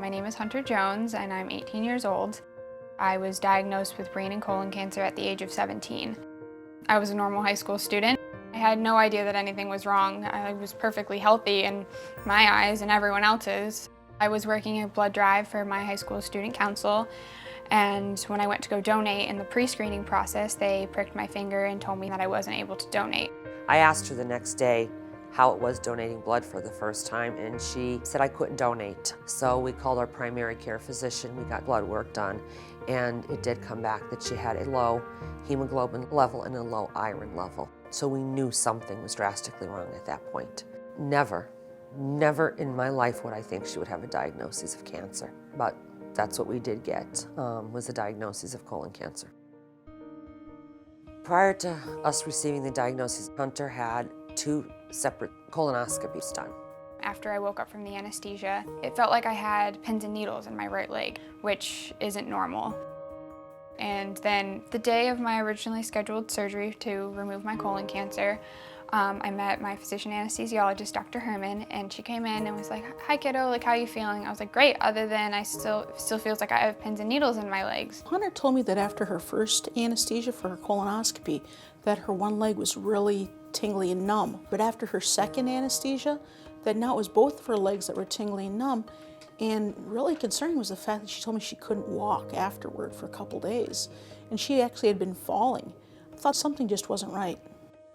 My name is Hunter Jones and I'm 18 years old. I was diagnosed with brain and colon cancer at the age of 17. I was a normal high school student. I had no idea that anything was wrong. I was perfectly healthy in my eyes and everyone else's. I was working a blood drive for my high school student council, and when I went to go donate in the pre-screening process, they pricked my finger and told me that I wasn't able to donate. I asked her the next day how it was donating blood for the first time, and she said I couldn't donate. So we called our primary care physician, we got blood work done, and it did come back that she had a low hemoglobin level and a low iron level. So we knew something was drastically wrong at that point. Never in my life would I think she would have a diagnosis of cancer, but that's what we did get, was a diagnosis of colon cancer. Prior to us receiving the diagnosis, Hunter had 2 separate colonoscopies done. After I woke up from the anesthesia, it felt like I had pins and needles in my right leg, which isn't normal. And then the day of my originally scheduled surgery to remove my colon cancer, I met my physician anesthesiologist, Dr. Herman, and she came in and was like, "Hi kiddo, like how are you feeling?" I was like, "Great, other than I still feels like I have pins and needles in my legs." Hunter told me that after her first anesthesia for her colonoscopy, that her one leg was really tingly and numb. But after her second anesthesia, that now it was both of her legs that were tingly and numb. And really concerning was the fact that she told me she couldn't walk afterward for a couple days. And she actually had been falling. I thought something just wasn't right.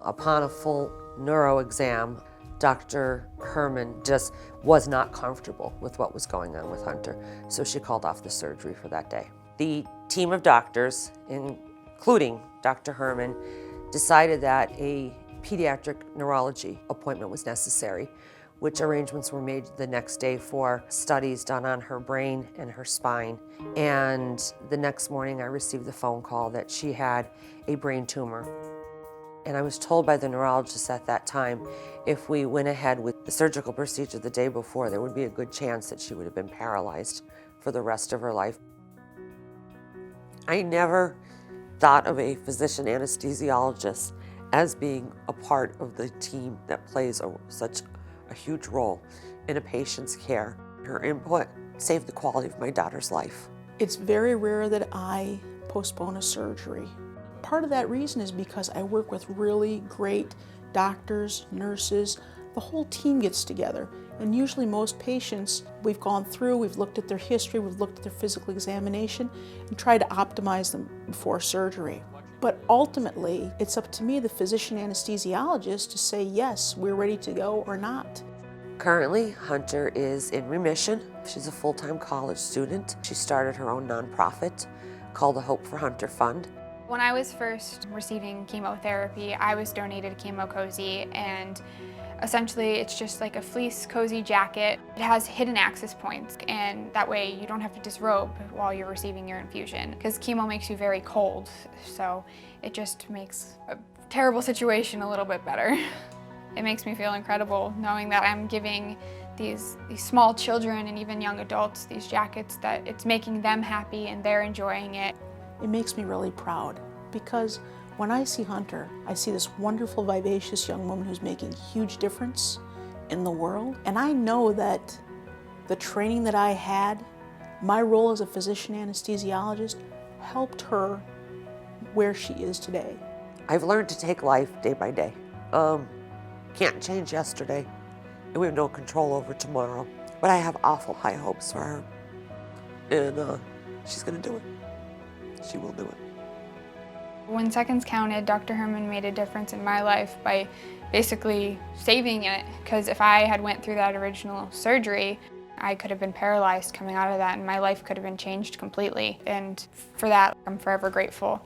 Upon a full neuro exam, Dr. Herman just was not comfortable with what was going on with Hunter, so she called off the surgery for that day. The team of doctors, including Dr. Herman, decided that a pediatric neurology appointment was necessary, which arrangements were made the next day for studies done on her brain and her spine. And the next morning I received the phone call that she had a brain tumor. And I was told by the neurologist at that time, if we went ahead with the surgical procedure the day before, there would be a good chance that she would have been paralyzed for the rest of her life. I never thought of a physician anesthesiologist as being a part of the team that plays such a huge role in a patient's care. Her input saved the quality of my daughter's life. It's very rare that I postpone a surgery. Part of that reason is because I work with really great doctors, nurses. The whole team gets together, and usually most patients we've gone through, we've looked at their history, we've looked at their physical examination and tried to optimize them before surgery. But ultimately, it's up to me, the physician anesthesiologist, to say yes, we're ready to go or not. Currently, Hunter is in remission. She's a full-time college student. She started her own nonprofit called the Hope for Hunter Fund. When I was first receiving chemotherapy, I was donated a chemo cozy, and essentially it's just like a fleece cozy jacket. It has hidden access points, and that way you don't have to disrobe while you're receiving your infusion, because chemo makes you very cold, so it just makes a terrible situation a little bit better. It makes me feel incredible knowing that I'm giving these small children and even young adults these jackets, that it's making them happy and they're enjoying it. It makes me really proud, because when I see Hunter, I see this wonderful, vivacious young woman who's making a huge difference in the world. And I know that the training that I had, my role as a physician anesthesiologist, helped her where she is today. I've learned to take life day by day. Can't change yesterday, and we have no control over tomorrow. But I have awful high hopes for her, and she's gonna do it. She will do it. When seconds counted, Dr. Herman made a difference in my life by basically saving it, because if I had went through that original surgery, I could have been paralyzed coming out of that, and my life could have been changed completely. And for that, I'm forever grateful.